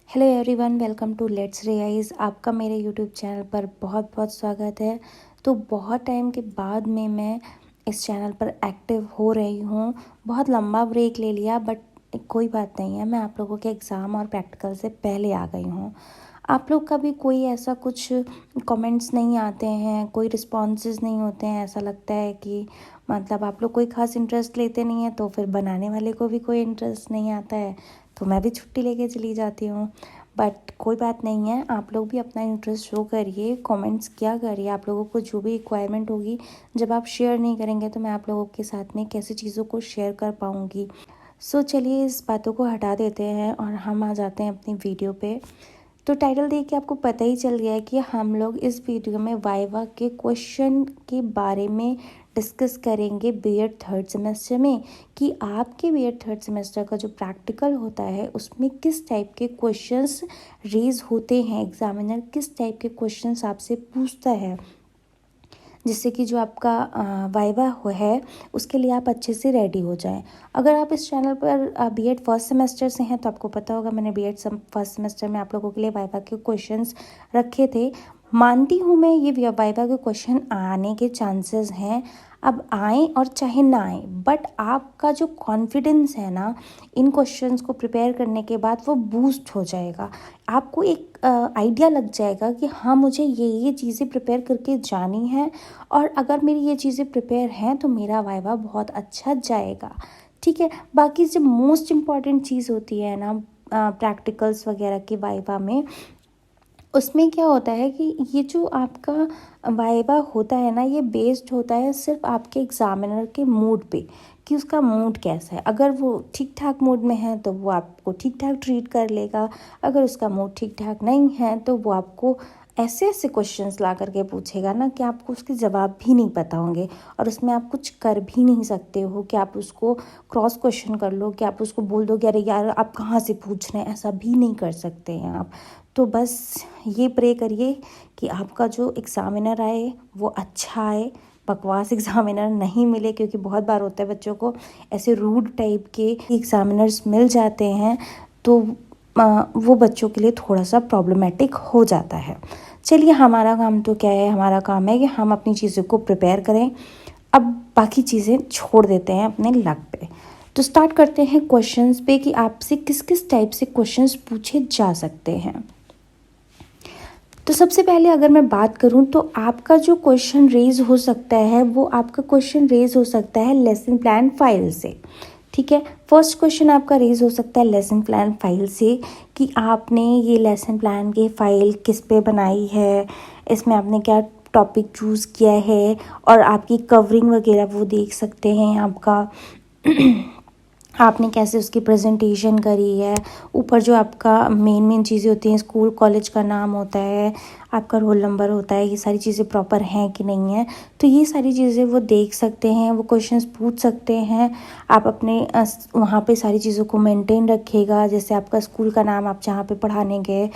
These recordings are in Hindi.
Hello everyone, welcome to let's revise. आपका मेरे यूट्यूब चैनल पर बहुत बहुत स्वागत है। तो बहुत टाइम के बाद में मैं इस चैनल पर एक्टिव हो रही हूँ। बहुत लंबा ब्रेक ले लिया, बट कोई बात नहीं है। मैं आप लोगों के एग्ज़ाम और प्रैक्टिकल से पहले आ गई हूँ। आप लोग का भी कोई ऐसा कुछ कमेंट्स नहीं आते हैं, कोई रिस्पॉन्सेज नहीं होते हैं। ऐसा लगता है कि मतलब आप लोग कोई ख़ास इंटरेस्ट लेते नहीं हैं, तो फिर बनाने वाले को भी कोई इंटरेस्ट नहीं आता है, तो मैं भी छुट्टी लेके चली जाती हूँ। बट कोई बात नहीं है, आप लोग भी अपना इंटरेस्ट शो करिए, कमेंट्स क्या करिए। आप लोगों को जो भी रिक्वायरमेंट होगी, जब आप शेयर नहीं करेंगे तो मैं आप लोगों के साथ में कैसे चीज़ों को शेयर कर पाऊँगी। सो चलिए इस बातों को हटा देते हैं और हम आ जाते हैं अपनी वीडियो पे। तो टाइटल देख के आपको पता ही चल गया है कि हम लोग इस वीडियो में वाइवा के क्वेश्चन के बारे में डिस्कस करेंगे बीएड थर्ड सेमेस्टर में, कि आपके बीएड थर्ड सेमेस्टर का जो प्रैक्टिकल होता है उसमें किस टाइप के क्वेश्चंस रेज होते हैं, एग्जामिनर किस टाइप के क्वेश्चंस आपसे पूछता है, जिससे कि जो आपका वाइवा है उसके लिए आप अच्छे से रेडी हो जाएं। अगर आप इस चैनल पर बीएड फर्स्ट सेमेस्टर से हैं तो आपको पता होगा, मैंने बीएड फर्स्ट सेमेस्टर में आप लोगों के लिए वाइवा के क्वेश्चंस रखे थे। मानती हूँ मैं, ये वाइवा के क्वेश्चन आने के चांसेस हैं। अब आए और चाहे ना आए, बट आपका जो कॉन्फिडेंस है ना, इन क्वेश्चंस को प्रिपेयर करने के बाद वो बूस्ट हो जाएगा। आपको एक आइडिया लग जाएगा कि हाँ, मुझे ये चीज़ें प्रिपेयर करके जानी है, और अगर मेरी ये चीज़ें प्रिपेयर हैं तो मेरा वाइवा बहुत अच्छा जाएगा। ठीक है। बाकी जो मोस्ट इम्पॉर्टेंट चीज़ होती है ना प्रैक्टिकल्स वगैरह के वाइवा में, उसमें क्या होता है कि ये जो आपका वाइवा होता है ना, ये बेस्ड होता है सिर्फ आपके एग्जामिनर के मूड पे, कि उसका मूड कैसा है। अगर वो ठीक ठाक मूड में है तो वो आपको ठीक ठाक ट्रीट कर लेगा। अगर उसका मूड ठीक ठाक नहीं है तो वो आपको ऐसे ऐसे क्वेश्चंस ला करके पूछेगा ना कि आपको उसके जवाब भी नहीं पता होंगे, और उसमें आप कुछ कर भी नहीं सकते हो कि आप उसको क्रॉस क्वेश्चन कर लो, कि आप उसको बोल दो कि अरे यार आप कहाँ से पूछ रहे हैं। ऐसा भी नहीं कर सकते हैं आप। तो बस ये प्रे करिए कि आपका जो एग्ज़ामिनर आए वो अच्छा आए, बकवास एग्ज़ामिनर नहीं मिले, क्योंकि बहुत बार होता है बच्चों को ऐसे रूड टाइप के एग्ज़ामिनर्स मिल जाते हैं, तो वो बच्चों के लिए थोड़ा सा प्रॉब्लमेटिक हो जाता है। चलिए, हमारा काम तो क्या है, हमारा काम है कि हम अपनी चीज़ों को प्रिपेयर करें। अब बाकी चीज़ें छोड़ देते हैं अपने लक पे। तो स्टार्ट करते हैं क्वेश्चंस पे, कि आपसे किस किस टाइप से क्वेश्चंस पूछे जा सकते हैं। तो सबसे पहले अगर मैं बात करूं तो आपका जो क्वेश्चन रेज हो सकता है, वो आपका क्वेश्चन रेज हो सकता है लेसन प्लान फाइल से। ठीक है। फर्स्ट क्वेश्चन आपका रेज हो सकता है लेसन प्लान फाइल से, कि आपने ये लेसन प्लान की फ़ाइल किस पे बनाई है, इसमें आपने क्या टॉपिक चूज़ किया है, और आपकी कवरिंग वगैरह वो देख सकते हैं आपका आपने कैसे उसकी प्रेजेंटेशन करी है। ऊपर जो आपका मेन चीज़ें होती हैं, स्कूल कॉलेज का नाम होता है, आपका रोल नंबर होता है, ये सारी चीज़ें प्रॉपर हैं कि नहीं है, तो ये सारी चीज़ें वो देख सकते हैं, वो क्वेश्चंस पूछ सकते हैं। आप अपने वहाँ पे सारी चीज़ों को मेंटेन रखिएगा, जैसे आपका स्कूल का नाम, आप जहाँ पे पढ़ाने गए,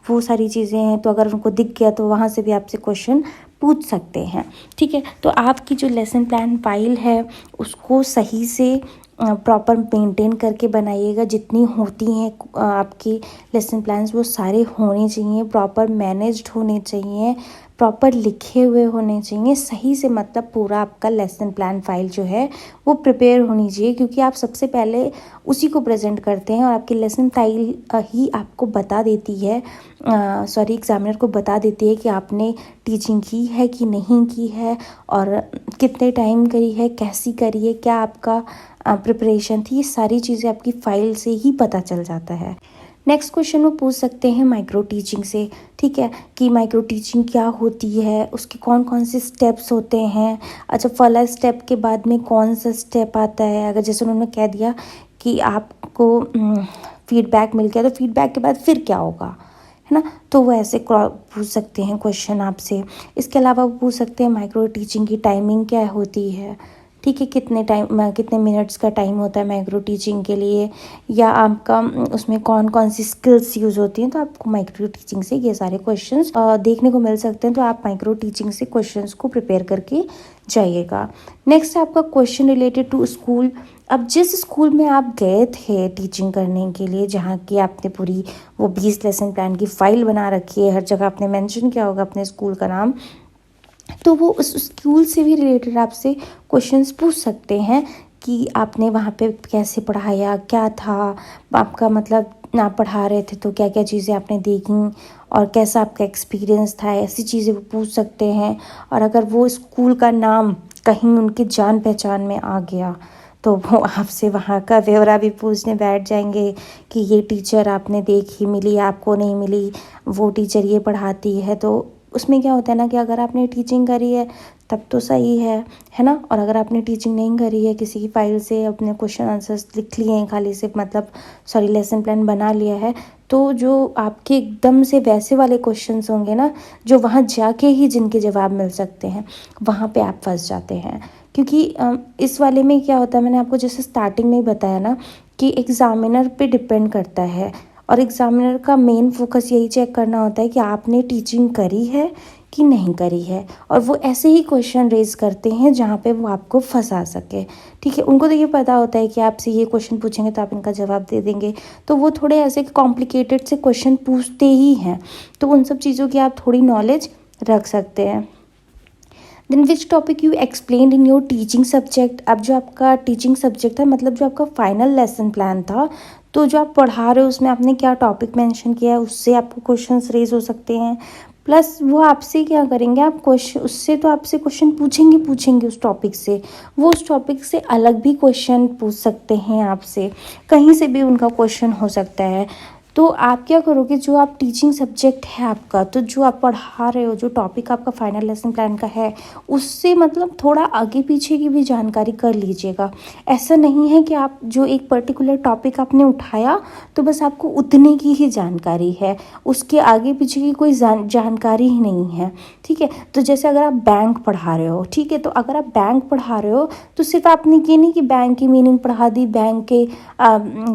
वो सारी चीज़ें हैं, तो अगर उनको दिख गया तो वहाँ से भी आपसे क्वेश्चन पूछ सकते हैं। ठीक है। तो आपकी जो लेसन प्लान फाइल है उसको सही से प्रॉपर मेंटेन करके बनाइएगा। जितनी होती हैं आपकी लेसन प्लान्स, वो सारे होने चाहिए, प्रॉपर मैनेज्ड होने चाहिए, प्रॉपर लिखे हुए होने चाहिए सही से। मतलब पूरा आपका लेसन प्लान फाइल जो है वो प्रिपेयर होनी चाहिए, क्योंकि आप सबसे पहले उसी को प्रेजेंट करते हैं, और आपकी लेसन फाइल ही आपको बता देती है, एग्जामिनर को बता देती है कि आपने टीचिंग की है कि नहीं की है, और कितने टाइम करी है, कैसी करी है, क्या आपका प्रिपरेशन थी। ये सारी चीज़ें आपकी फ़ाइल से ही पता चल जाता है। नेक्स्ट क्वेश्चन वो पूछ सकते हैं माइक्रो टीचिंग से। ठीक है, कि माइक्रो टीचिंग क्या होती है, उसके कौन कौन से स्टेप्स होते हैं। अच्छा, फर्स्ट स्टेप के बाद में कौन सा स्टेप आता है। अगर जैसे उन्होंने कह दिया कि आपको फीडबैक मिल गया, तो फीडबैक के बाद फिर क्या होगा, है ना। तो वो ऐसे पूछ सकते हैं क्वेश्चन आपसे। इसके अलावा वो पूछ सकते हैं माइक्रो टीचिंग की टाइमिंग क्या होती है। ठीक है, कितने मिनट्स का टाइम होता है माइक्रो टीचिंग के लिए, या आपका उसमें कौन कौन सी स्किल्स यूज़ होती हैं। तो आपको माइक्रो टीचिंग से ये सारे क्वेश्चंस देखने को मिल सकते हैं। तो आप माइक्रो टीचिंग से क्वेश्चंस को प्रिपेयर करके जाइएगा। नेक्स्ट है आपका क्वेश्चन रिलेटेड टू स्कूल अब जिस स्कूल में आप गए थे टीचिंग करने के लिए, जहाँ की आपने पूरी वो 20 लेसन प्लान की फ़ाइल बना रखी है, हर जगह आपने मेंशन किया होगा अपने स्कूल का नाम, तो वो उस स्कूल से भी रिलेटेड आपसे क्वेश्चंस पूछ सकते हैं कि आपने वहाँ पे कैसे पढ़ाया, क्या था आपका, मतलब ना पढ़ा रहे थे तो क्या क्या चीज़ें आपने देखी और कैसा आपका एक्सपीरियंस था, ऐसी चीज़ें वो पूछ सकते हैं। और अगर वो स्कूल का नाम कहीं उनके जान पहचान में आ गया तो वो आपसे वहाँ का ब्यौरा भी पूछने बैठ जाएंगे कि ये टीचर आपने देखी, मिली आपको, नहीं मिली, वो टीचर ये पढ़ाती है। तो उसमें क्या होता है ना कि अगर आपने टीचिंग करी है तब तो सही है ना। और अगर आपने टीचिंग नहीं करी है, किसी की फ़ाइल से अपने क्वेश्चन आंसर्स लिख लिए हैं खाली से, मतलब सॉरी लेसन प्लान बना लिया है, तो जो आपके एकदम से वैसे वाले क्वेश्चंस होंगे ना, जो वहाँ जाके ही जिनके जवाब मिल सकते हैं, वहाँ पे आप फंस जाते हैं। क्योंकि इस वाले में क्या होता है, मैंने आपको जैसे स्टार्टिंग में ही बताया ना कि एग्ज़ामिनर पे डिपेंड करता है। और एग्ज़ामिनर का मेन फोकस यही चेक करना होता है कि आपने टीचिंग करी है कि नहीं करी है। और वो ऐसे ही क्वेश्चन रेज करते हैं जहाँ पे वो आपको फंसा सके। ठीक है, उनको तो ये पता होता है कि आपसे ये क्वेश्चन पूछेंगे तो आप इनका जवाब दे देंगे, तो वो थोड़े ऐसे कॉम्प्लिकेटेड से क्वेश्चन पूछते ही हैं। तो उन सब चीज़ों की आप थोड़ी नॉलेज रख सकते हैं। Then which topic you explain in your teaching subject. अब जो आपका टीचिंग सब्जेक्ट था, मतलब जो आपका फाइनल लेसन प्लान था, तो जो आप पढ़ा रहे हो उसमें आपने क्या टॉपिक मेंशन किया है, उससे आपको क्वेश्चंस रेज हो सकते हैं। प्लस वो आपसे क्या करेंगे, आप क्वेश्चन उससे तो आपसे क्वेश्चन पूछेंगे उस टॉपिक से, वो उस टॉपिक से अलग भी क्वेश्चन पूछ सकते हैं आपसे, कहीं से भी उनका क्वेश्चन हो सकता है। तो आप क्या करोगे, जो आप टीचिंग सब्जेक्ट है आपका, तो जो आप पढ़ा रहे हो, जो टॉपिक आपका फाइनल लेसन प्लान का है, उससे मतलब थोड़ा आगे पीछे की भी जानकारी कर लीजिएगा। ऐसा नहीं है कि आप जो एक पर्टिकुलर टॉपिक आपने उठाया तो बस आपको उतने की ही जानकारी है, उसके आगे पीछे की कोई जानकारी ही नहीं है। ठीक है, तो जैसे अगर आप बैंक पढ़ा रहे हो, ठीक है, तो अगर आप बैंक पढ़ा रहे हो तो सिर्फ आपने ये नहीं कि बैंक की मीनिंग पढ़ा दी, बैंक के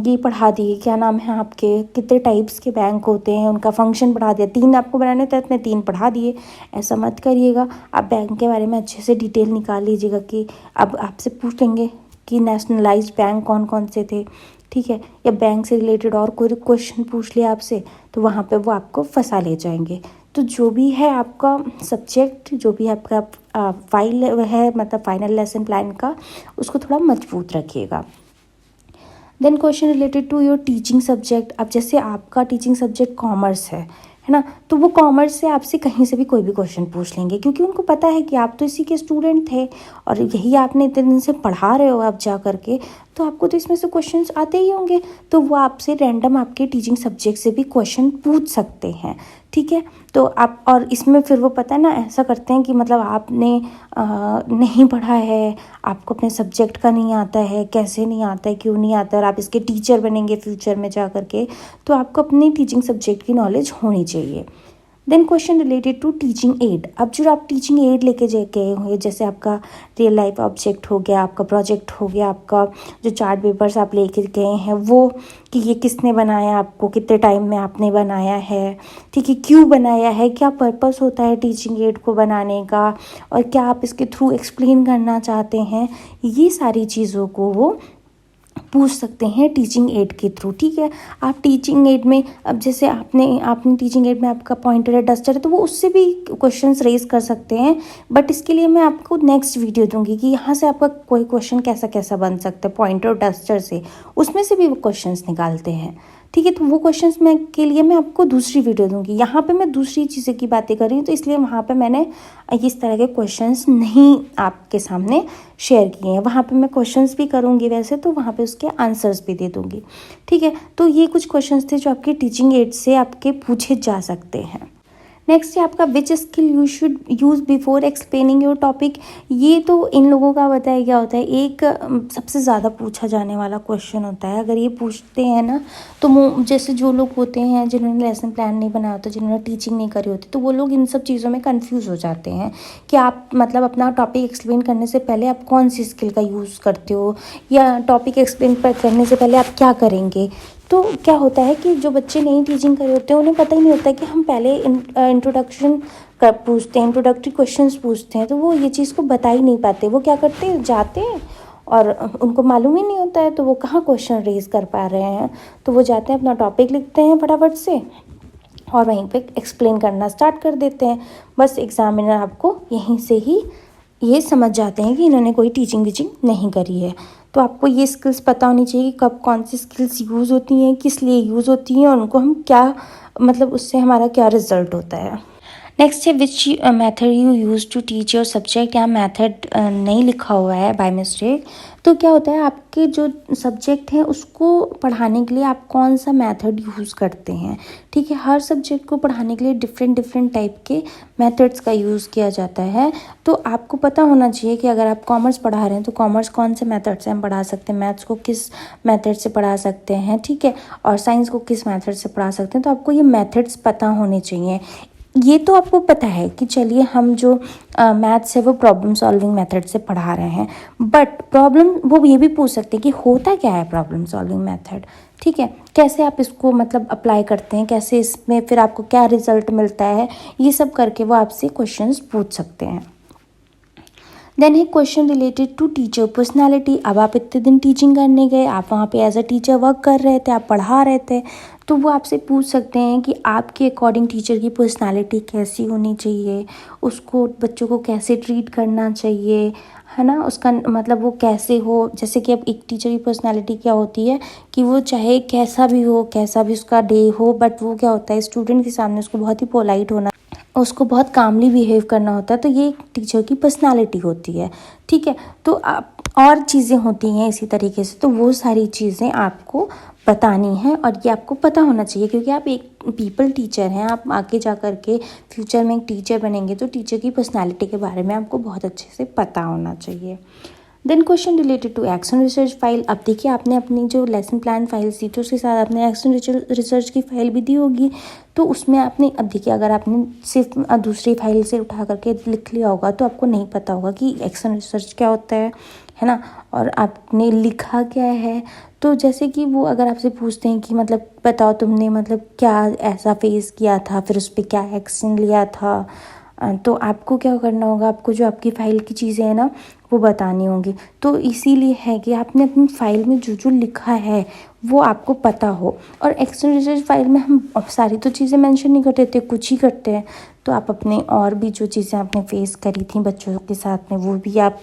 ये पढ़ा दी, क्या नाम है आपके, कितने टाइप्स के बैंक होते हैं, उनका फंक्शन पढ़ा दिया, 3 आपको बनाने थे इसमें 3 पढ़ा दिए। ऐसा मत करिएगा। आप बैंक के बारे में अच्छे से डिटेल निकाल लीजिएगा कि अब आपसे पूछ लेंगे कि नेशनलाइज्ड बैंक कौन कौन से थे, ठीक है, या बैंक से रिलेटेड और कोई क्वेश्चन पूछ लिया आपसे, तो वहाँ पे वो आपको फंसा ले जाएंगे। तो जो भी है आपका सब्जेक्ट, जो भी आपका फाइल है, मतलब फाइनल लेसन प्लान का, उसको थोड़ा मजबूत रखिएगा। Then question related to your teaching subject. अब जैसे आपका टीचिंग सब्जेक्ट कॉमर्स है ना, तो वो कॉमर्स से आपसे कहीं से भी कोई भी क्वेश्चन पूछ लेंगे, क्योंकि उनको पता है कि आप तो इसी के स्टूडेंट थे और यही आपने इतने दिन से पढ़ा रहे हो आप जा करके, तो आपको तो इसमें से क्वेश्चंस आते ही होंगे। तो वो आपसे रैंडम आपके टीचिंग सब्जेक्ट से भी क्वेश्चन पूछ सकते हैं। ठीक है, तो आप, और इसमें फिर वो पता है ना, ऐसा करते हैं कि मतलब आपने नहीं पढ़ा है, आपको अपने सब्जेक्ट का नहीं आता है, कैसे नहीं आता है, क्यों नहीं आता है, और आप इसके टीचर बनेंगे फ्यूचर में जा करके, तो आपको अपनी टीचिंग सब्जेक्ट की नॉलेज होनी चाहिए। Then question related to teaching aid. अब जो आप टीचिंग एड लेके गए होंगे, जैसे आपका रियल लाइफ ऑब्जेक्ट हो गया, आपका प्रोजेक्ट हो गया, आपका जो चार्ट पेपर्स आप लेके गए हैं वो, कि ये किसने बनाया, आपको कितने टाइम में आपने बनाया है, ठीक है, क्यों बनाया है, क्या पर्पस होता है टीचिंग एड को बनाने का, और क्या आप इसके थ्रू एक्सप्लेन करना चाहते हैं, ये सारी चीज़ों को वो पूछ सकते हैं टीचिंग एड के थ्रू। ठीक है, आप टीचिंग एड में, अब जैसे आपने टीचिंग एड में आपका पॉइंटर है, डस्टर है, तो वो उससे भी क्वेश्चंस रेज कर सकते हैं। बट इसके लिए मैं आपको नेक्स्ट वीडियो दूंगी कि यहाँ से आपका कोई क्वेश्चन कैसा कैसा बन सकता है पॉइंटर और डस्टर से, उसमें से भी वो क्वेश्चंस निकालते हैं। ठीक है, तो वो क्वेश्चंस के लिए मैं आपको दूसरी वीडियो दूंगी। यहाँ पे मैं दूसरी चीज़ों की बातें कर रही हूँ, तो इसलिए वहाँ पे मैंने इस तरह के क्वेश्चंस नहीं आपके सामने शेयर किए हैं। वहाँ पे मैं क्वेश्चंस भी करूँगी वैसे, तो वहाँ पे उसके आंसर्स भी दे दूँगी। ठीक है, तो ये कुछ क्वेश्चंस थे जो आपके टीचिंग एड से आपके पूछे जा सकते हैं। नेक्स्ट है आपका which skill you should use before explaining your topic. ये तो इन लोगों का बताया क्या होता है, एक सबसे ज़्यादा पूछा जाने वाला क्वेश्चन होता है। अगर ये पूछते हैं ना, तो जैसे जो लोग होते हैं जिन्होंने लेसन प्लान नहीं बनाया होता, जिन्होंने टीचिंग नहीं करी होती, तो वो लोग इन सब चीज़ों में कंफ्यूज हो जाते हैं कि आप मतलब अपना टॉपिक एक्सप्लेन करने से पहले आप कौन सी स्किल का यूज़ करते हो, या टॉपिक एक्सप्लेन करने से पहले आप क्या करेंगे। तो क्या होता है कि जो बच्चे नई टीचिंग कर रहे होते हैं उन्हें पता ही नहीं होता कि हम पहले इंट्रोडक्शन कर पूछते हैं, इंट्रोडक्टरी क्वेश्चंस पूछते हैं, तो वो ये चीज़ को बता ही नहीं पाते। वो क्या करते हैं, जाते हैं और उनको मालूम ही नहीं होता है तो वो कहाँ क्वेश्चन रेज कर पा रहे हैं। तो वो जाते हैं अपना टॉपिक लिखते हैं फटाफट से और वहीं पे एक्सप्लेन करना स्टार्ट कर देते हैं। बस एग्जामिनर आपको यहीं से ही ये समझ जाते हैं कि इन्होंने कोई टीचिंग वीचिंग नहीं करी है। तो आपको ये स्किल्स पता होनी चाहिए कि कब कौन सी स्किल्स यूज़ होती हैं, किस लिए यूज़ होती हैं और उनको हम क्या मतलब उससे हमारा क्या रिजल्ट होता है। नेक्स्ट है which method you use to teach your subject. यहाँ मेथड नहीं लिखा हुआ है बाय मिस्टेक। तो क्या होता है आपके जो सब्जेक्ट है उसको पढ़ाने के लिए आप कौन सा मेथड यूज़ करते हैं। ठीक है, हर सब्जेक्ट को पढ़ाने के लिए डिफरेंट टाइप के मेथड्स का यूज़ किया जाता है। तो आपको पता होना चाहिए कि अगर आप कॉमर्स पढ़ा रहे हैं तो कॉमर्स कौन से मेथड से हम पढ़ा सकते हैं, मैथ्स को किस मेथड से पढ़ा सकते हैं, ठीक है, और साइंस को किस मेथड से पढ़ा सकते हैं। तो आपको ये मेथड्स पता होने चाहिए। ये तो आपको पता है कि चलिए हम जो मैथ्स है वो प्रॉब्लम सॉल्विंग मेथड से पढ़ा रहे हैं, बट प्रॉब्लम वो ये भी पूछ सकते हैं कि होता क्या है प्रॉब्लम सॉल्विंग मेथड। ठीक है, कैसे आप इसको मतलब अप्लाई करते हैं, कैसे इसमें फिर आपको क्या रिजल्ट मिलता है, ये सब करके वो आपसे क्वेश्चंस पूछ सकते हैं। देन है question related to teacher personality. अब आप इतने दिन टीचिंग करने गए, आप वहाँ पे एज अ टीचर वर्क कर रहे थे, आप पढ़ा रहे थे, तो वो आपसे पूछ सकते हैं कि आपके अकॉर्डिंग टीचर की पर्सनालिटी कैसी होनी चाहिए, उसको बच्चों को कैसे ट्रीट करना चाहिए, है ना, उसका मतलब वो कैसे हो। जैसे कि अब एक टीचर की पर्सनालिटी क्या होती है कि वो चाहे कैसा भी हो, कैसा भी उसका डे हो, बट वो क्या होता है स्टूडेंट के सामने उसको बहुत ही पोलाइट होना, उसको बहुत कामली बिहेव करना होता है। तो ये एक टीचर की पर्सनालिटी होती है। ठीक है, तो आप और चीज़ें होती हैं इसी तरीके से, तो वो सारी चीज़ें आपको बतानी है और ये आपको पता होना चाहिए क्योंकि आप एक पीपल टीचर हैं। आप आगे जा कर के फ्यूचर में एक टीचर बनेंगे तो टीचर की पर्सनालिटी के बारे में आपको बहुत अच्छे से पता होना चाहिए। Then question related to action research file. अब देखिए आपने अपनी जो लेसन प्लान फाइल दी तो उसके साथ आपने एक्शन रिसर्च की फाइल भी दी होगी। तो उसमें आपने अब देखिए अगर आपने सिर्फ दूसरी फाइल से उठा करके लिख लिया होगा तो आपको नहीं पता होगा कि एक्शन रिसर्च क्या होता है ना, और आपने लिखा क्या है। तो जैसे कि वो अगर आपसे पूछते हैं कि मतलब बताओ तुमने मतलब क्या ऐसा फेस किया था, फिर उस पर क्या एक्शन लिया था, तो आपको क्या करना होगा, आपको जो आपकी फ़ाइल की चीज़ें हैं ना वो बतानी होंगी। तो इसीलिए है कि आपने अपनी फ़ाइल में जो जो लिखा है वो आपको पता हो। और एक्सटर्नल रिसर्च फाइल में हम सारी तो चीज़ें मेंशन नहीं करते थे, कुछ ही करते हैं। तो आप अपने और भी जो चीज़ें आपने फेस करी थी बच्चों के साथ में वो भी आप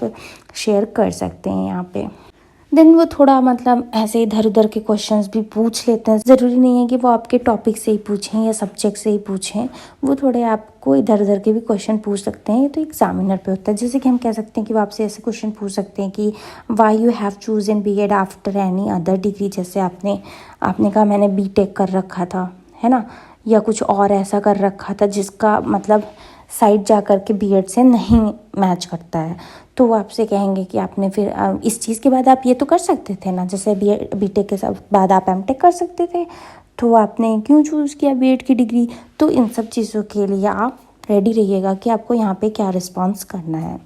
शेयर कर सकते हैं यहाँ पे। देन वो थोड़ा मतलब ऐसे इधर उधर के क्वेश्चंस भी पूछ लेते हैं। ज़रूरी नहीं है कि वो आपके टॉपिक से ही पूछें या सब्जेक्ट से ही पूछें, वो थोड़े आपको इधर उधर के भी क्वेश्चन पूछ सकते हैं। ये तो एग्जामिनर पे होता है। जैसे कि हम कह सकते हैं कि वो आपसे ऐसे क्वेश्चन पूछ सकते हैं कि why you have choose in B.ed after any other degree. जैसे आपने कहा मैंने B.Tech कर रखा था, है ना, या कुछ और ऐसा कर रखा था जिसका मतलब साइड जा कर के B.Ed से नहीं मैच करता है। तो वो आपसे कहेंगे कि आपने फिर इस चीज़ के बाद आप ये तो कर सकते थे ना, जैसे B.Tech के बाद आप M.Tech कर सकते थे, तो आपने क्यों चूज़ किया B.Ed की डिग्री। तो इन सब चीज़ों के लिए आप रेडी रहिएगा कि आपको यहाँ पे क्या रिस्पॉन्स करना है।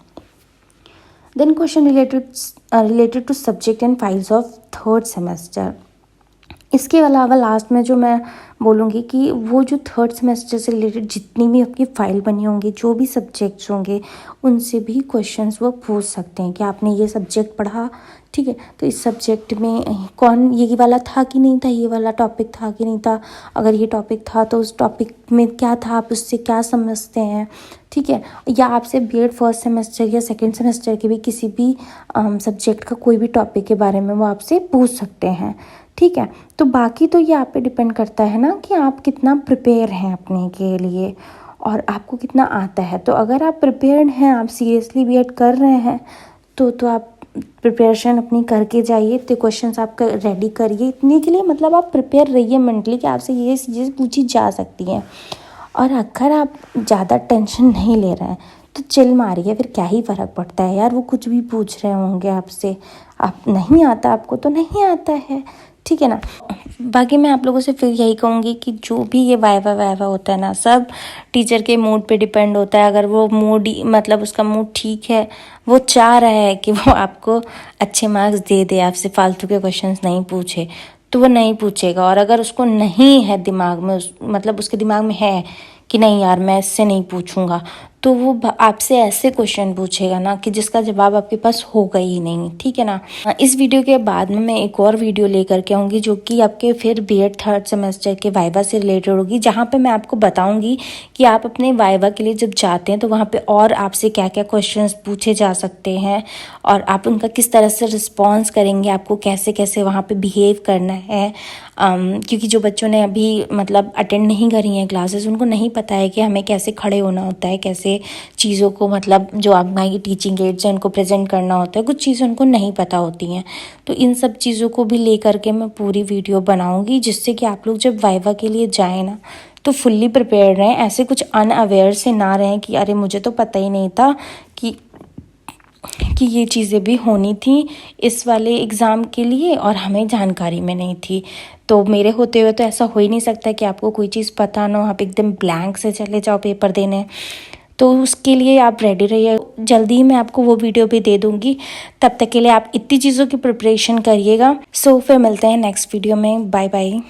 Then question related to subject and files of third semester. इसके अलावा लास्ट में जो मैं बोलूँगी कि वो जो थर्ड सेमेस्टर से रिलेटेड जितनी भी आपकी फ़ाइल बनी होंगी, जो भी सब्जेक्ट्स होंगे, उनसे भी क्वेश्चंस वो पूछ सकते हैं कि आपने ये सब्जेक्ट पढ़ा, ठीक है, तो इस सब्जेक्ट में कौन ये वाला था कि नहीं था, ये वाला टॉपिक था कि नहीं था, अगर ये टॉपिक था तो उस टॉपिक में क्या था, आप उससे क्या समझते हैं, ठीक है। या आपसे B.Ed फर्स्ट सेमेस्टर या सेकेंड सेमेस्टर के भी किसी भी सब्जेक्ट का कोई भी टॉपिक के बारे में वो आपसे पूछ सकते हैं, ठीक है। तो बाकी तो ये आप पे डिपेंड करता है ना कि आप कितना प्रिपेयर हैं अपने के लिए और आपको कितना आता है। तो अगर आप प्रिपेयर्ड हैं, आप सीरियसली B.Ed कर रहे हैं तो आप प्रिपरेशन अपनी करके जाइए, तो क्वेश्चंस आप रेडी करिए इतने के लिए, मतलब आप प्रिपेयर रहिए मेंटली कि आपसे ये चीज़ें पूछी जा सकती हैं। और अगर आप ज़्यादा टेंशन नहीं ले रहे हैं तो चिल मारिए, फिर क्या ही फ़र्क पड़ता है यार, वो कुछ भी पूछ रहे होंगे आपसे, आप नहीं आता आपको तो नहीं आता है, ठीक है ना। बाकी मैं आप लोगों से फिर यही कहूँगी कि जो भी ये वाइवा होता है ना, सब टीचर के मूड पे डिपेंड होता है। अगर वो मूड मतलब उसका मूड ठीक है, वो चाह रहा है कि वो आपको अच्छे मार्क्स दे दे, आपसे फालतू के क्वेश्चंस नहीं पूछे, तो वो नहीं पूछेगा। और अगर उसको नहीं है दिमाग में मतलब उसके दिमाग में है कि नहीं यार मैं इससे नहीं पूछूंगा, तो वो आपसे ऐसे क्वेश्चन पूछेगा ना कि जिसका जवाब आपके पास होगा ही नहीं, ठीक है ना। इस वीडियो के बाद में मैं एक और वीडियो लेकर के आऊँगी जो कि आपके फिर B.ed 3rd सेमेस्टर के वाइवा से रिलेटेड होगी, जहाँ पे मैं आपको बताऊँगी कि आप अपने वाइवा के लिए जब जाते हैं तो वहाँ पे और आपसे क्या क्या क्वेश्चंस पूछे जा सकते हैं और आप उनका किस तरह से रिस्पॉन्स करेंगे, आपको कैसे कैसे वहाँ पे बिहेव करना है। क्योंकि जो बच्चों ने अभी मतलब अटेंड नहीं करी हैं क्लासेस, उनको नहीं पता है कि हमें कैसे खड़े होना होता है, कैसे चीज़ों को मतलब जो हमारी टीचिंग एड्स हैं उनको प्रेजेंट करना होता है, कुछ चीज़ें उनको नहीं पता होती हैं। तो इन सब चीज़ों को भी ले करके मैं पूरी वीडियो बनाऊँगी, जिससे कि आप लोग जब वाइवा के लिए जाएँ ना तो फुल्ली प्रिपेयर्ड रहें, ऐसे कुछ अनअवेयर से ना रहें कि अरे मुझे तो पता ही नहीं था कि ये चीज़ें भी होनी थी इस वाले एग्ज़ाम के लिए और हमें जानकारी में नहीं थी। तो मेरे होते हुए तो ऐसा हो ही नहीं सकता कि आपको कोई चीज़ पता ना हो, आप एकदम ब्लैंक से चले जाओ पेपर देने। तो उसके लिए आप रेडी रहिए, जल्दी ही मैं आपको वो वीडियो भी दे दूँगी। तब तक के लिए आप इतनी चीज़ों की प्रिपरेशन करिएगा। सो फिर मिलते हैं नेक्स्ट वीडियो में। Bye bye.